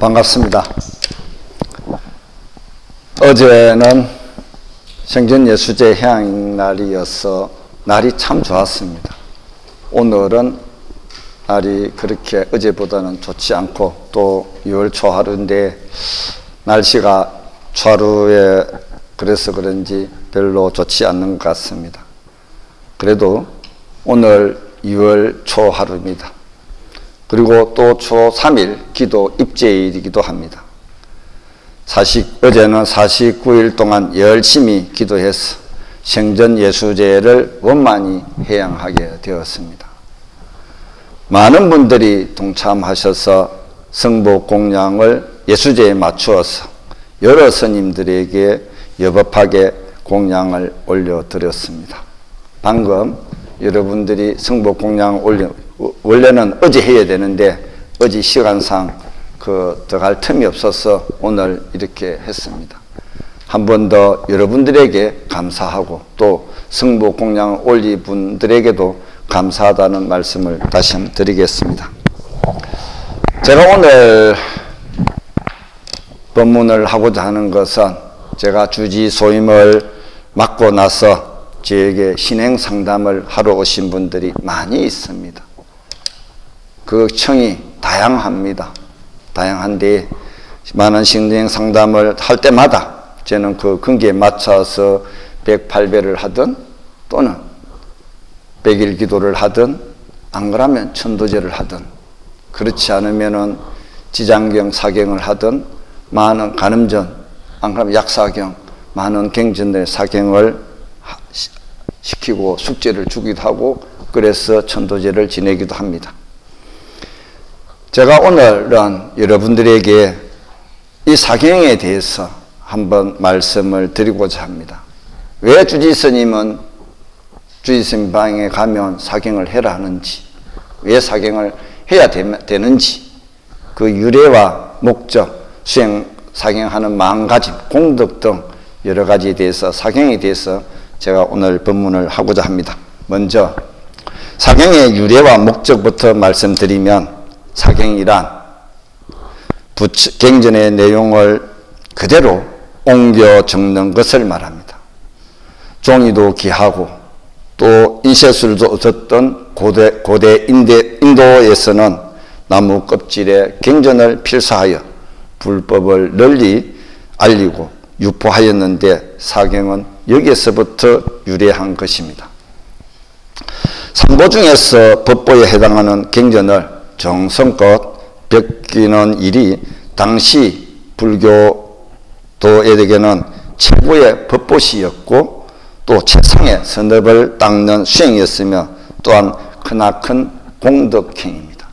반갑습니다. 어제는 생전예수제 해양날이어서 날이 참 좋았습니다. 오늘은 날이 그렇게 어제보다는 좋지 않고 또 6월 초하루인데 날씨가 초하루에 그래서 그런지 별로 좋지 않는 것 같습니다. 그래도 오늘 2월 초하루입니다. 그리고 또 초 3일 기도 입제일이기도 합니다. 어제는 49일 동안 열심히 기도해서 생전예수제를 원만히 해양하게 되었습니다. 많은 분들이 동참하셔서 성복공양을 예수제에 맞추어서 여러 스님들에게 여법하게 공양을 올려드렸습니다. 방금 여러분들이 성복공양 원래는 어제 해야 되는데 어제 시간상 들어갈 틈이 없어서 오늘 이렇게 했습니다. 한 번 더 여러분들에게 감사하고 또 성복공양을 올린 분들에게도 감사하다는 말씀을 다시 한번 드리겠습니다. 제가 오늘 법문을 하고자 하는 것은 제가 주지 소임을 맡고 나서 저에게 신행 상담을 하러 오신 분들이 많이 있습니다. 그 청이 다양합니다. 다양한데 많은 신행 상담을 할 때마다 저는 그 근기에 맞춰서 108배를 하든 또는 100일 기도를 하든 안 그러면 천도제를 하든 그렇지 않으면은 지장경 사경을 하든 많은 간음전 안 그러면 약사경 많은 경전의 사경을 시키고 숙제를 주기도 하고 그래서 천도제를 지내기도 합니다. 제가 오늘은 여러분들에게 이 사경에 대해서 한번 말씀을 드리고자 합니다. 왜 주지스님은 주지스님 방에 가면 사경을 해라 하는지, 왜 사경을 해야 되는지, 그 유래와 목적, 수행 사경하는 마음가짐, 공덕 등 여러 가지에 대해서 사경에 대해서 제가 오늘 법문을 하고자 합니다. 먼저 사경의 유래와 목적부터 말씀드리면 사경이란 경전의 내용을 그대로 옮겨 적는 것을 말합니다. 종이도 귀하고 또 인쇄술도 없었던 고대 인도에서는 나무 껍질에 경전을 필사하여 불법을 널리 알리고 유포하였는데 사경은 여기에서부터 유래한 것입니다. 삼보 중에서 법보에 해당하는 경전을 정성껏 베끼는 일이 당시 불교도에게는 최고의 법보시였고 또 최상의 선업을 닦는 수행이었으며 또한 크나큰 공덕행입니다.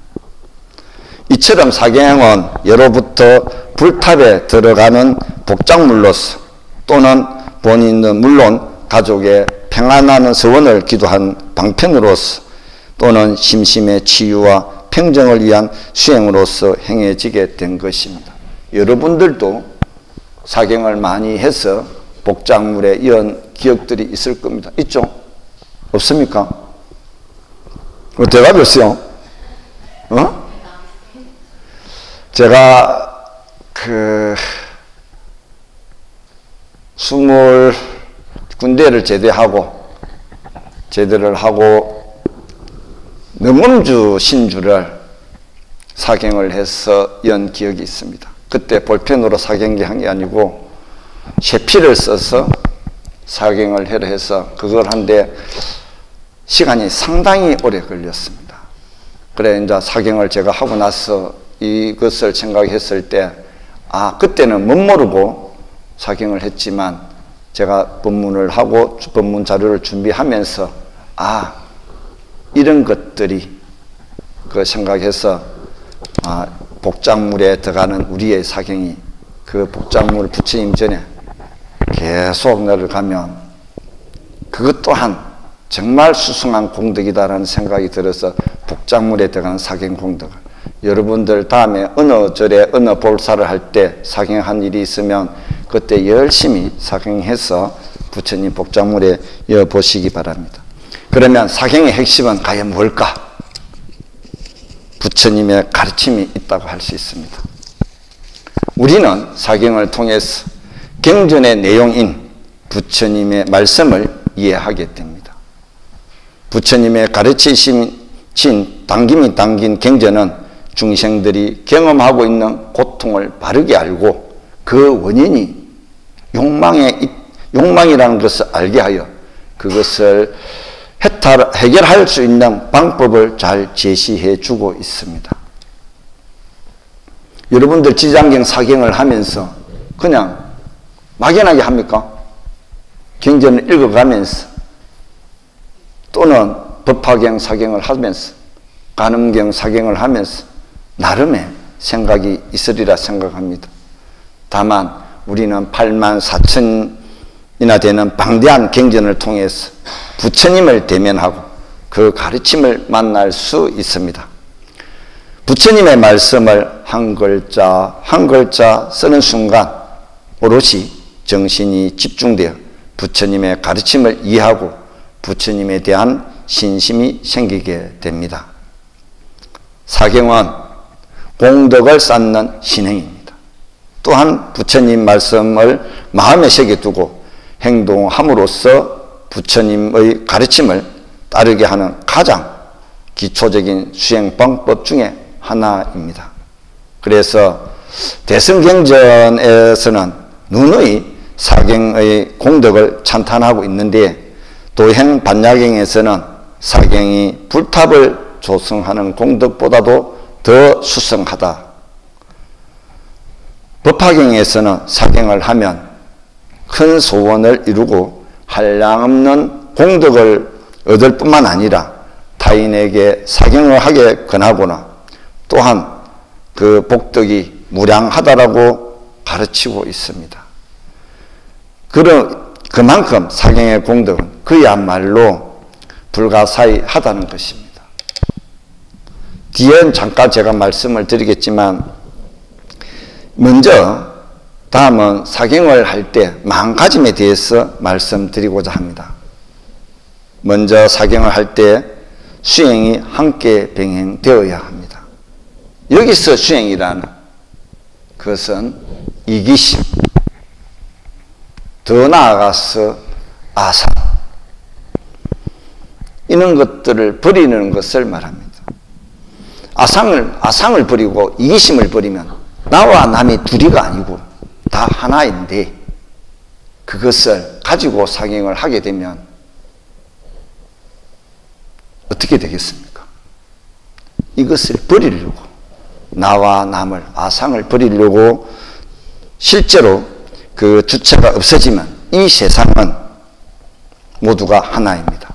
이처럼 사경은 예로부터 불탑에 들어가는 복작물로서 또는 본인은 물론 가족의 평안하는 서원을 기도한 방편으로서 또는 심심의 치유와 평정을 위한 수행으로서 행해지게 된 것입니다. 여러분들도 사경을 많이 해서 복작물에 이런 기억들이 있을 겁니다. 있죠? 없습니까? 대답이 없어요. 제가 20 군대를 제대를 하고 능엄주 신주를 사경을 해서 연 기억이 있습니다. 그때 볼펜으로 사경기 한 게 아니고 쇠피를 써서 사경을 해서 그걸 한데 시간이 상당히 오래 걸렸습니다. 그래 이제 사경을 제가 하고 나서 이것을 생각했을 때 그때는 못 모르고 사경을 했지만 제가 법문을 하고 법문 자료를 준비하면서 이런 것들이 생각해서 복작물에 들어가는 우리의 사경이 그 복작물 부처님 전에 계속 내려가면 그것 또한 정말 수승한 공덕이다라는 생각이 들어서 복작물에 들어가는 사경 공덕을 여러분들 다음에 어느 절에 어느 볼사를 할 때 사경한 일이 있으면 그때 열심히 사경해서 부처님 복작물에 이어보시기 바랍니다. 그러면 사경의 핵심은 과연 뭘까? 부처님의 가르침이 있다고 할 수 있습니다. 우리는 사경을 통해서 경전의 내용인 부처님의 말씀을 이해하게 됩니다. 부처님의 가르치신 당김이 경전은 중생들이 경험하고 있는 고통을 바르게 알고 그 원인이 욕망이라는 것을 알게 하여 그것을 해결할 수 있는 방법을 잘 제시해 주고 있습니다. 여러분들 지장경 사경을 하면서 그냥 막연하게 합니까? 경전을 읽어가면서 또는 법화경 사경을 하면서 간음경 사경을 하면서 나름의 생각이 있으리라 생각합니다. 다만 우리는 8만 4천이나 되는 방대한 경전을 통해서 부처님을 대면하고 그 가르침을 만날 수 있습니다. 부처님의 말씀을 한 글자 한 글자 쓰는 순간 오롯이 정신이 집중되어 부처님의 가르침을 이해하고 부처님에 대한 신심이 생기게 됩니다. 사경은 공덕을 쌓는 신행입니다. 또한 부처님 말씀을 마음에 새겨두고 행동함으로써 부처님의 가르침을 따르게 하는 가장 기초적인 수행 방법 중에 하나입니다. 그래서 대승경전에서는 누누이 사경의 공덕을 찬탄하고 있는데 도행반야경에서는 사경이 불탑을 조성하는 공덕보다도 더 수성하다. 법화경에서는 사경을 하면 큰 소원을 이루고 한량없는 공덕을 얻을 뿐만 아니라 타인에게 사경을 하게 권하거나 또한 그 복덕이 무량하다라고 가르치고 있습니다. 그만큼 사경의 공덕은 그야말로 불가사의하다는 것입니다. 뒤엔 잠깐 제가 말씀을 드리겠지만 먼저 다음은 사경을 할 때 마음가짐에 대해서 말씀드리고자 합니다. 먼저 사경을 할 때 수행이 함께 병행되어야 합니다. 여기서 수행이라는 그것은 이기심, 더 나아가서 아상, 이런 것들을 버리는 것을 말합니다. 아상을 버리고 이기심을 버리면 나와 남이 둘이가 아니고 다 하나인데 그것을 가지고 사경을 하게 되면 어떻게 되겠습니까? 이것을 버리려고 나와 남을 아상을 버리려고 실제로 그 주체가 없어지면 이 세상은 모두가 하나입니다.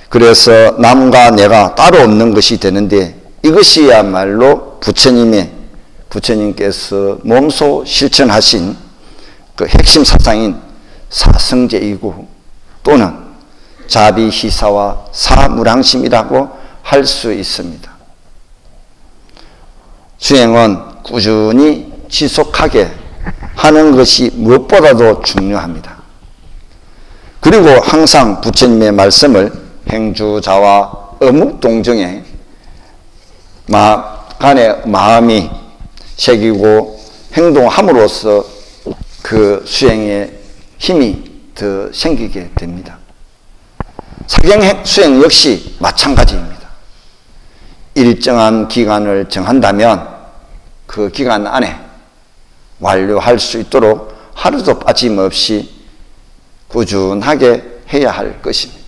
그래서 남과 내가 따로 없는 것이 되는데 이것이야말로 부처님께서 몸소 실천하신 그 핵심 사상인 사성제이고 또는 자비희사와 사무량심이라고 할 수 있습니다. 수행은 꾸준히 지속하게 하는 것이 무엇보다도 중요합니다. 그리고 항상 부처님의 말씀을 행주자와 어묵동정에 간의 마음이 새기고 행동함으로써 그 수행에 힘이 더 생기게 됩니다. 사경 수행 역시 마찬가지입니다. 일정한 기간을 정한다면 그 기간 안에 완료할 수 있도록 하루도 빠짐없이 꾸준하게 해야 할 것입니다.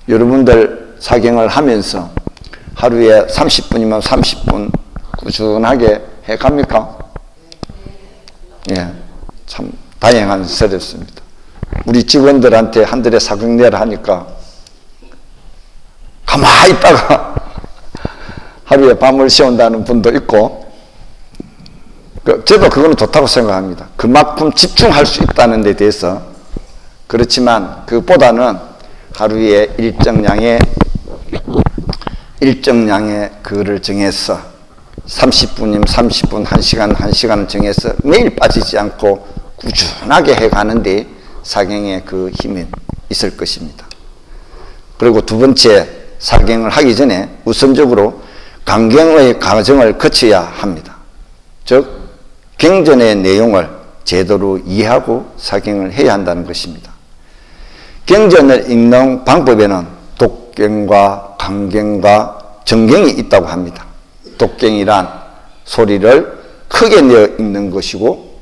여러분들 사경을 하면서 하루에 30분이면 30분 꾸준하게 해갑니까? 예, 참 다양한 서렸습니다. 우리 직원들한테 한 달에 사경 내라 하니까 가만히 있다가 하루에 밤을 새운다는 분도 있고, 저도 그거는 좋다고 생각합니다. 그만큼 집중할 수 있다는 데 대해서. 그렇지만 그보다는 하루에 일정량의 그거를 정해서 30분이면 30분, 1시간, 1시간을 정해서 매일 빠지지 않고 꾸준하게 해가는데 사경의 그 힘이 있을 것입니다. 그리고 두 번째, 사경을 하기 전에 우선적으로 강경의 과정을 거쳐야 합니다. 즉 경전의 내용을 제대로 이해하고 사경을 해야 한다는 것입니다. 경전을 읽는 방법에는 독경과 강경과 정경이 있다고 합니다. 독경이란 소리를 크게 내어 읽는 것이고,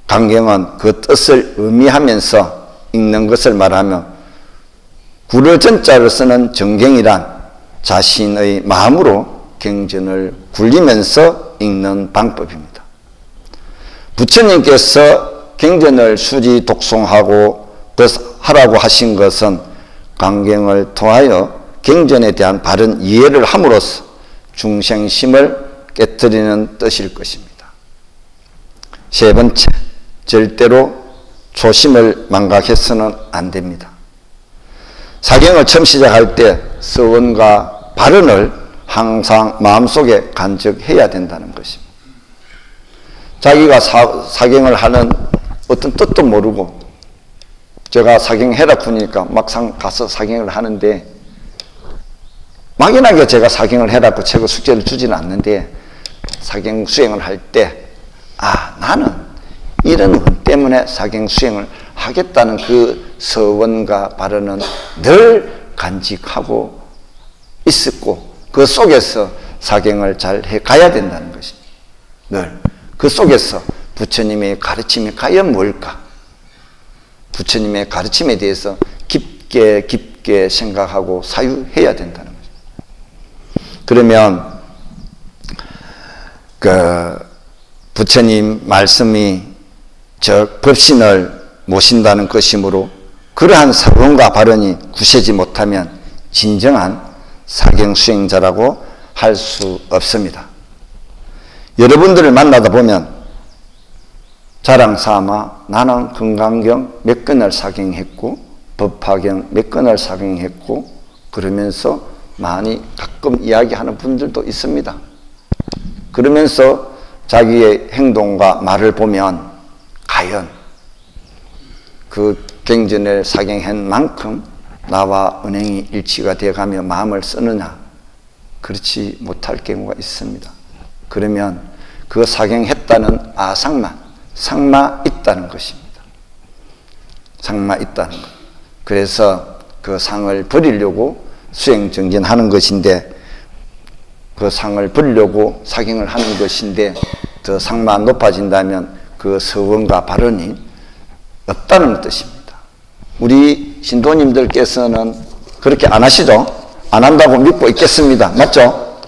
강경은 그 뜻을 의미하면서 읽는 것을 말하며, 구려 전자를 쓰는 정경이란 자신의 마음으로 경전을 굴리면서 읽는 방법입니다. 부처님께서 경전을 수리 독송하고 하라고 하신 것은 강경을 통하여 경전에 대한 바른 이해를 함으로써 중생심을 깨뜨리는 뜻일 것입니다. 세 번째, 절대로 초심을 망각해서는 안 됩니다. 사경을 처음 시작할 때 서원과 발언을 항상 마음속에 간직해야 된다는 것입니다. 자기가 사경을 하는 어떤 뜻도 모르고, 제가 사경해라 그러니까 막상 가서 사경을 하는데, 막연하게 제가 사경을 해라고 제가 숙제를 주지는 않는데, 사경 수행을 할 때, 나는 이런 것 때문에 사경 수행을 하겠다는 그 서원과 발언은 늘 간직하고 있었고, 그 속에서 사경을 잘 해가야 된다는 것입니다. 늘 그 속에서 부처님의 가르침이 과연 뭘까? 부처님의 가르침에 대해서 깊게 생각하고 사유해야 된다는 것입니다. 그러면 그 부처님 말씀이 저 법신을 모신다는 것이므로, 그러한 서론과 발언이 굳세지 못하면 진정한 사경 수행자라고 할 수 없습니다. 여러분들을 만나다 보면 자랑삼아 나는 금강경 몇 권을 사경했고 법화경 몇 권을 사경했고 그러면서 많이 가끔 이야기하는 분들도 있습니다. 그러면서 자기의 행동과 말을 보면 과연 그 경전을 사경한 만큼 나와 은행이 일치가 되어가며 마음을 쓰느냐? 그렇지 못할 경우가 있습니다. 그러면 그 사경했다는 상마 있다는 것입니다. 상마 있다는 것. 그래서 그 상을 버리려고 수행정진하는 것인데, 그 상을 버리려고 사경을 하는 것인데, 더 상마 높아진다면 그 서원과 발언이 없다는 뜻입니다. 우리 신도님들께서는 그렇게 안 하시죠? 안 한다고 믿고 있겠습니다. 맞죠?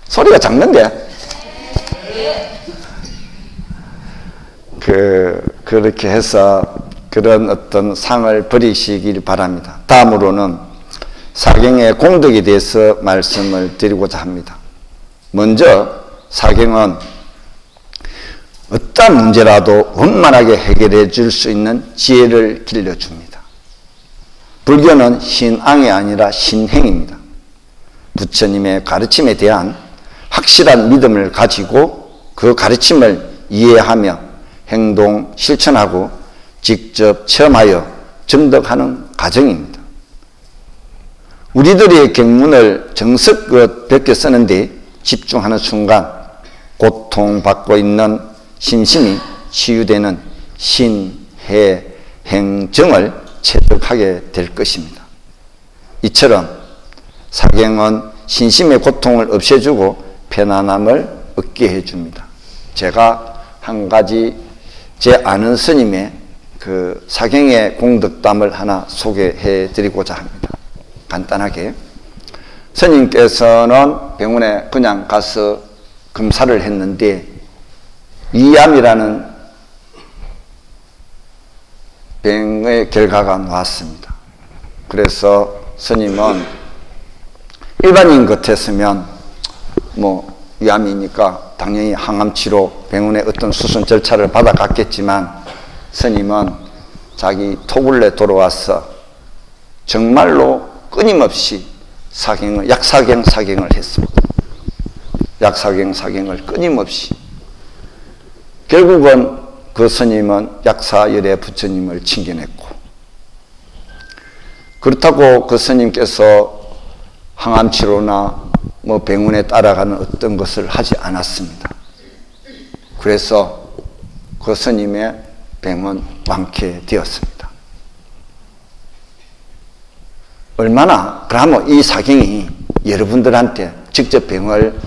소리가 작는데? 그렇게 해서 그런 어떤 상을 버리시길 바랍니다. 다음으로는 사경의 공덕에 대해서 말씀을 드리고자 합니다. 먼저 사경은 어떤 문제라도 원만하게 해결해 줄 수 있는 지혜를 길러줍니다. 불교는 신앙이 아니라 신행입니다. 부처님의 가르침에 대한 확실한 믿음을 가지고 그 가르침을 이해하며 행동, 실천하고 직접 체험하여 점덕하는 과정입니다. 우리들이 경문을 정석껏 베껴 쓰는데 집중하는 순간 고통받고 있는 심심이 치유되는 신해 행정을 체득하게 될 것입니다. 이처럼 사경은 신심의 고통을 없애주고 편안함을 얻게 해줍니다. 제가 한 가지 제 아는 스님의 그 사경의 공덕담을 하나 소개해 드리고자 합니다. 간단하게. 스님께서는 병원에 그냥 가서 검사를 했는데 이암이라는 병의 결과가 나왔습니다. 그래서 스님은 일반인 같았으면 위암이니까 당연히 항암치료 병원의 어떤 수순 절차를 받아갔겠지만, 스님은 자기 토굴에 돌아와서 정말로 끊임없이 약사경을 했습니다. 약사경을 끊임없이. 결국은 그 스님은 약사열에 부처님을 칭견했고, 그렇다고 그 스님께서 항암치료나 병원에 따라가는 어떤 것을 하지 않았습니다. 그래서 그 스님의 병은 완쾌되었습니다. 얼마나 그러면 이 사경이 여러분들한테 직접 병을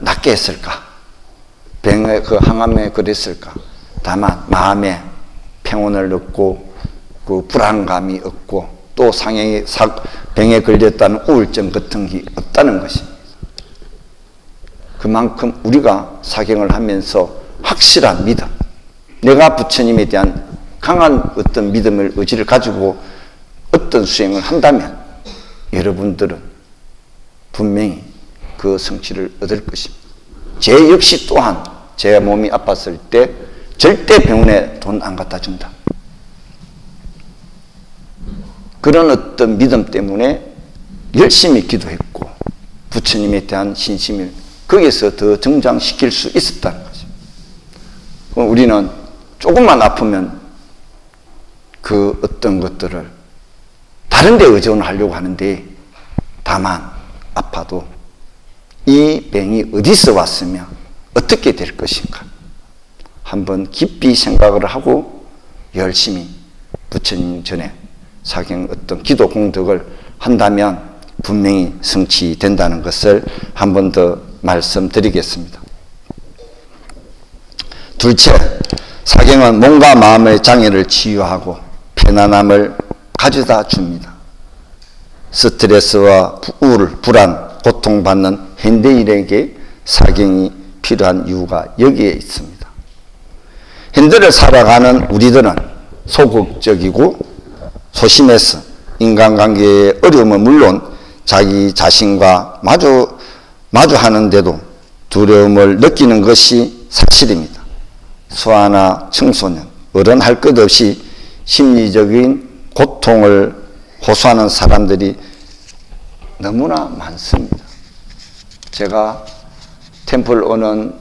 낫게 했을까? 병의 항암에 그랬을까? 다만 마음에 평온을 얻고 불안감이 없고 또 병에 걸렸다는 우울증 같은 게 없다는 것입니다. 그만큼 우리가 사경을 하면서 확실한 믿음, 내가 부처님에 대한 강한 어떤 믿음을 의지를 가지고 어떤 수행을 한다면 여러분들은 분명히 그 성취를 얻을 것입니다. 제 역시 또한 제 몸이 아팠을 때 절대 병원에 돈 안 갖다 준다. 그런 어떤 믿음 때문에 열심히 기도했고 부처님에 대한 신심을 거기에서 더 정장시킬 수 있었다는 거죠. 그럼 우리는 조금만 아프면 그 어떤 것들을 다른 데 의존하려고 하는데 다만 아파도 이 병이 어디서 왔으며 어떻게 될 것인가 한번 깊이 생각을 하고 열심히 부처님 전에 사경 어떤 기도 공덕을 한다면 분명히 성취된다는 것을 한 번 더 말씀드리겠습니다. 둘째, 사경은 몸과 마음의 장애를 치유하고 편안함을 가져다 줍니다. 스트레스와 우울, 불안, 고통받는 현대인에게 사경이 필요한 이유가 여기에 있습니다. 현대를 살아가는 우리들은 소극적이고 소심해서 인간관계의 어려움은 물론 자기 자신과 마주하는데도 두려움을 느끼는 것이 사실입니다. 소아나 청소년, 어른 할 것 없이 심리적인 고통을 호소하는 사람들이 너무나 많습니다. 제가 템플 오는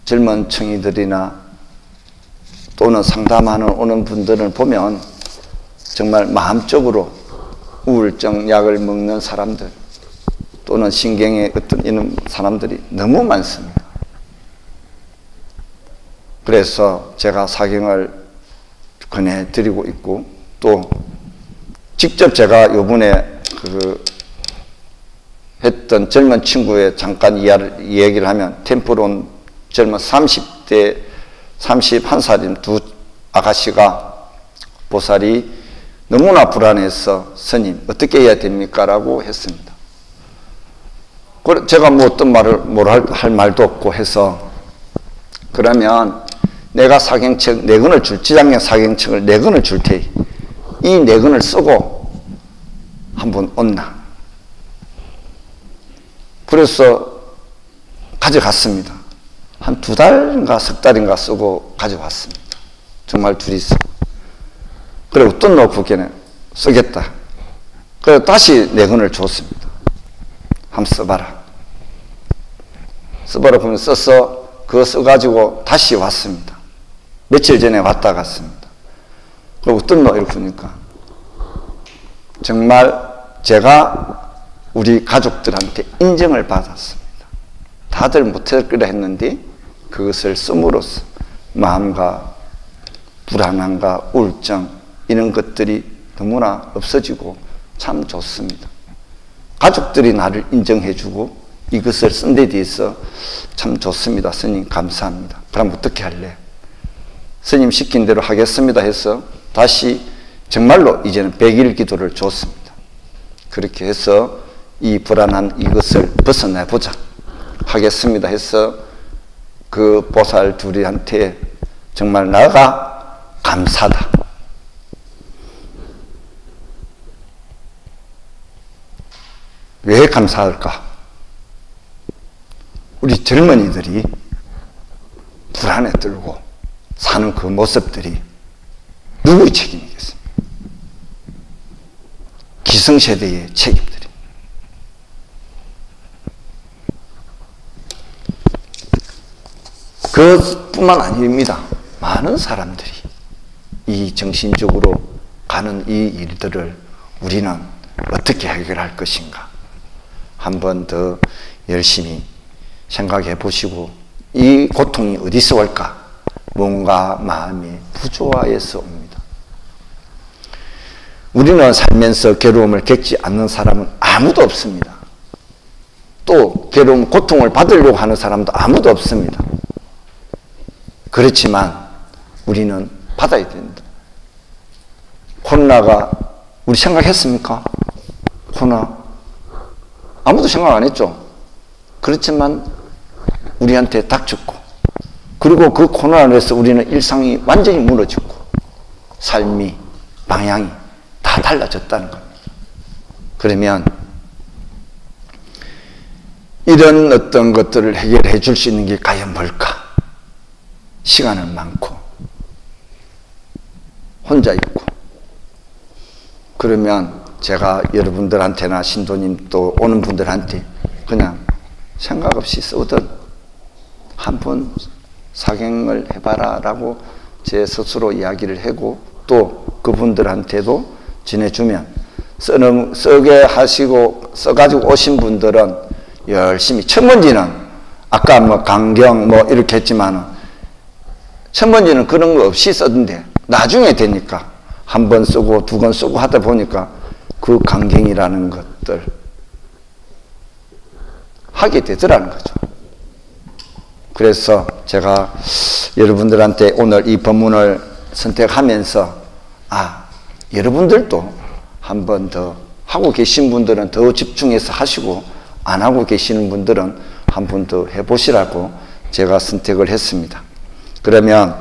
젊은 청이들이나 또는 상담하는 오는 분들을 보면 정말 마음적으로 우울증 약을 먹는 사람들 또는 신경에 어떤 이런 사람들이 너무 많습니다. 그래서 제가 사경을 권해드리고 있고 또 직접 제가 요번에 했던 젊은 친구의 잠깐 이야기를 하면 템플 온 젊은 30대 31살인 두 아가씨가 보살이 너무나 불안해서 스님 어떻게 해야 됩니까? 라고 했습니다. 제가 뭐 어떤 말을 할 말도 없고 해서 그러면 내가 사경책 4권을 지장경 사경책을 4권을 줄 테니 이 4권을 쓰고 한번 온나. 그래서 가져갔습니다. 한 2달인가 석 달인가 쓰고 가져왔습니다. 정말 둘이서. 그리고 어떤 노트북에는 쓰겠다. 그래서 다시 4권을 줬습니다. 한번 써봐라. 써봐라 보면 써서 그거 써가지고 다시 왔습니다. 며칠 전에 왔다 갔습니다. 그리고 어떤 노 이렇게 보니까 정말 제가 우리 가족들한테 인정을 받았습니다. 다들 못할 거라 했는데 그것을 씀으로써 마음과 불안함과 우울증 이런 것들이 너무나 없어지고 참 좋습니다. 가족들이 나를 인정해주고 이것을 쓴 데 대해서 참 좋습니다. 스님 감사합니다. 그럼 어떻게 할래? 스님 시킨 대로 하겠습니다 해서 다시 정말로 이제는 100일 기도를 줬습니다. 그렇게 해서 이 불안한 이것을 벗어내보자 하겠습니다 해서 그 보살 둘이한테 정말 나가 감사다. 왜 감사할까? 우리 젊은이들이 불안에 떨고 사는 그 모습들이 누구의 책임이겠습니까? 기성세대의 책임들이. 그뿐만 아닙니다. 많은 사람들이 이 정신적으로 가는 이 일들을 우리는 어떻게 해결할 것인가? 한 번 더 열심히 생각해 보시고 이 고통이 어디서 올까? 뭔가 마음이 부조화해서 옵니다. 우리는 살면서 괴로움을 겪지 않는 사람은 아무도 없습니다. 또 괴로움, 고통을 받으려고 하는 사람도 아무도 없습니다. 그렇지만 우리는 받아야 됩니다. 코로나가 우리 생각했습니까? 코로나 아무도 생각 안 했죠. 그렇지만 우리한테 닥쳤고, 그리고 그 코로나로 해서 우리는 일상이 완전히 무너지고 삶이, 방향이 다 달라졌다는 겁니다. 그러면 이런 어떤 것들을 해결해 줄 수 있는 게 과연 뭘까? 시간은 많고 혼자 있고, 그러면 제가 여러분들한테나 신도님 또 오는 분들한테 그냥 생각 없이 쓰든 한번 사경을 해봐라 라고 제 스스로 이야기를 하고, 또 그분들한테도 전해주면 쓰게 하시고 써가지고 오신 분들은 열심히, 첫 번째는 아까 뭐 강경 뭐 이렇게 했지만은 첫 번째는 그런 거 없이 쓰던데 나중에 되니까 한 번 쓰고 두 번 쓰고 하다 보니까 그 강경이라는 것들 하게 되더라는 거죠. 그래서 제가 여러분들한테 오늘 이 본문을 선택하면서 여러분들도 한 번 더, 하고 계신 분들은 더 집중해서 하시고 안 하고 계시는 분들은 한 번 더 해보시라고 제가 선택을 했습니다. 그러면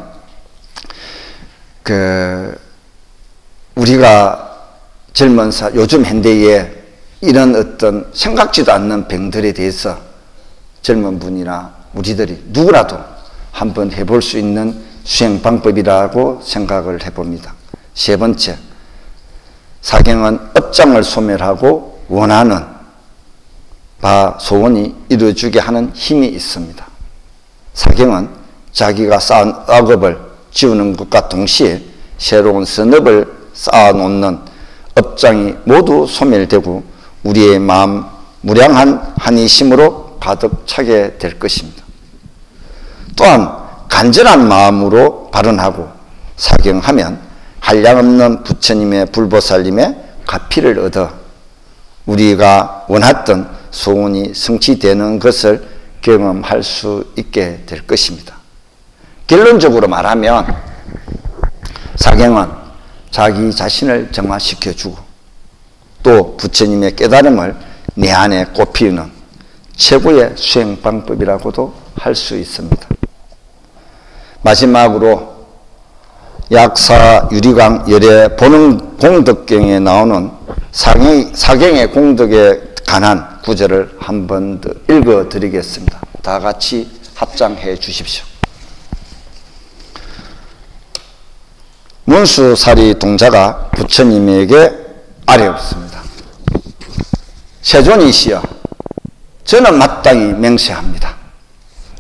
우리가 젊은 요즘 현대에 이런 어떤 생각지도 않는 병들에 대해서 젊은 분이나 우리들이 누구라도 한번 해볼 수 있는 수행 방법이라고 생각을 해봅니다. 세 번째, 사경은 업장을 소멸하고 원하는 바 소원이 이루어지게 하는 힘이 있습니다. 사경은 자기가 쌓은 악업을 지우는 것과 동시에 새로운 선업을 쌓아놓는 업장이 모두 소멸되고 우리의 마음 무량한 한의심으로 가득 차게 될 것입니다. 또한 간절한 마음으로 발언하고 사경하면 한량없는 부처님의 불보살님의 가피를 얻어 우리가 원했던 소원이 성취되는 것을 경험할 수 있게 될 것입니다. 결론적으로 말하면 사경은 자기 자신을 정화시켜주고 또 부처님의 깨달음을 내 안에 꽃피우는 최고의 수행 방법이라고도 할 수 있습니다. 마지막으로 약사 유리강 열애 보는 공덕경에 나오는 사경의 공덕에 관한 구절을 한 번 더 읽어 드리겠습니다. 다 같이 합장해 주십시오. 문수사리 동자가 부처님에게 아뢰었습니다. 세존이시여, 저는 마땅히 맹세합니다.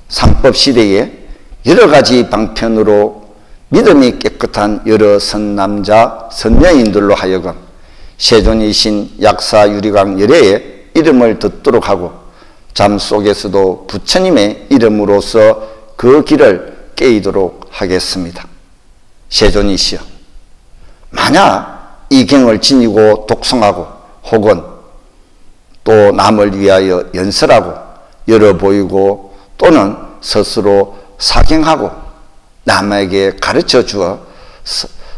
상법시대에 여러 가지 방편으로 믿음이 깨끗한 여러 선남자, 선녀인들로 하여금 세존이신 약사 유리강 열애의 이름을 듣도록 하고 잠 속에서도 부처님의 이름으로서 그 길을 깨이도록 하겠습니다. 세존이시여, 만약 이 경을 지니고 독송하고 혹은 또 남을 위하여 연설하고 열어 보이고 또는 스스로 사경하고 남에게 가르쳐 주어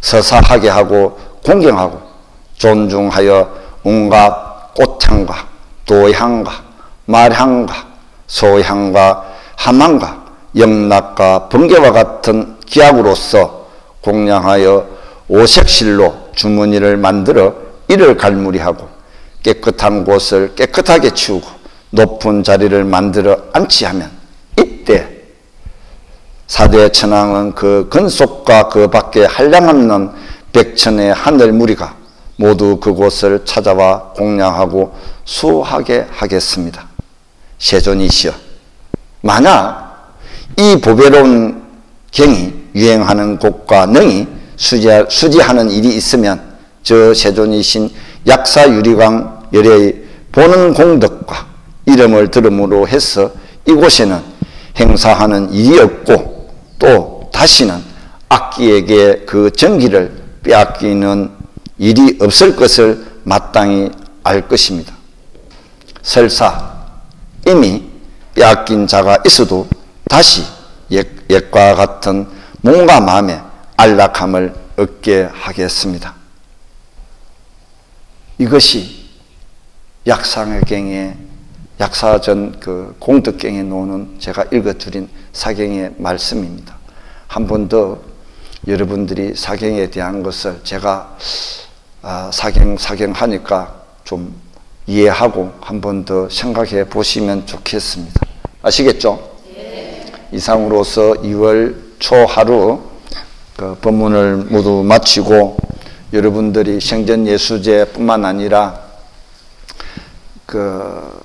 서사하게 하고 공경하고 존중하여 온갖 꽃향과 도향과 말향과 소향과 함향과 영락과 번개와 같은 기약으로서 공양하여 오색실로 주머니를 만들어 이를 갈무리하고 깨끗한 곳을 깨끗하게 치우고 높은 자리를 만들어 안치하면 이때 사대 천왕은 그 근속과 그 밖에 한량없는 백천의 하늘 무리가 모두 그곳을 찾아와 공양하고 수하게 하겠습니다. 세존이시여, 만약 이 보배로운 경이 유행하는 곳과 능히 수지하는 일이 있으면 저 세존이신 약사 유리강 열애의 보는 공덕과 이름을 들음으로 해서 이곳에는 행사하는 일이었고 또 다시는 악기에게 그 정기를 빼앗기는 일이 없을 것을 마땅히 알 것입니다. 설사 이미 빼앗긴 자가 있어도 다시 옛과 같은 몸과 마음의 안락함을 얻게 하겠습니다. 이것이 약사전 그 공덕경에 나오는 제가 읽어드린 사경의 말씀입니다. 한 번 더 여러분들이 사경에 대한 것을 제가 사경하니까 좀 이해하고 한 번 더 생각해 보시면 좋겠습니다. 아시겠죠? 네. 이상으로서 2월 초 하루 그 법문을 모두 마치고 여러분들이 생전예수제뿐만 아니라 그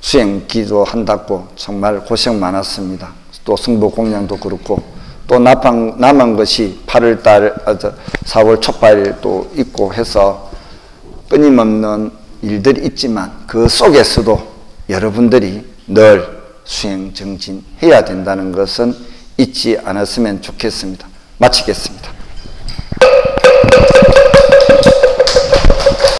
수행 기도한다고 정말 고생 많았습니다. 또 성보 공양도 그렇고 또 남은 것이 4월 초발도 있고 해서 끊임없는 일들이 있지만 그 속에서도 여러분들이 늘 수행 정진해야 된다는 것은 잊지 않았으면 좋겠습니다. 마치겠습니다.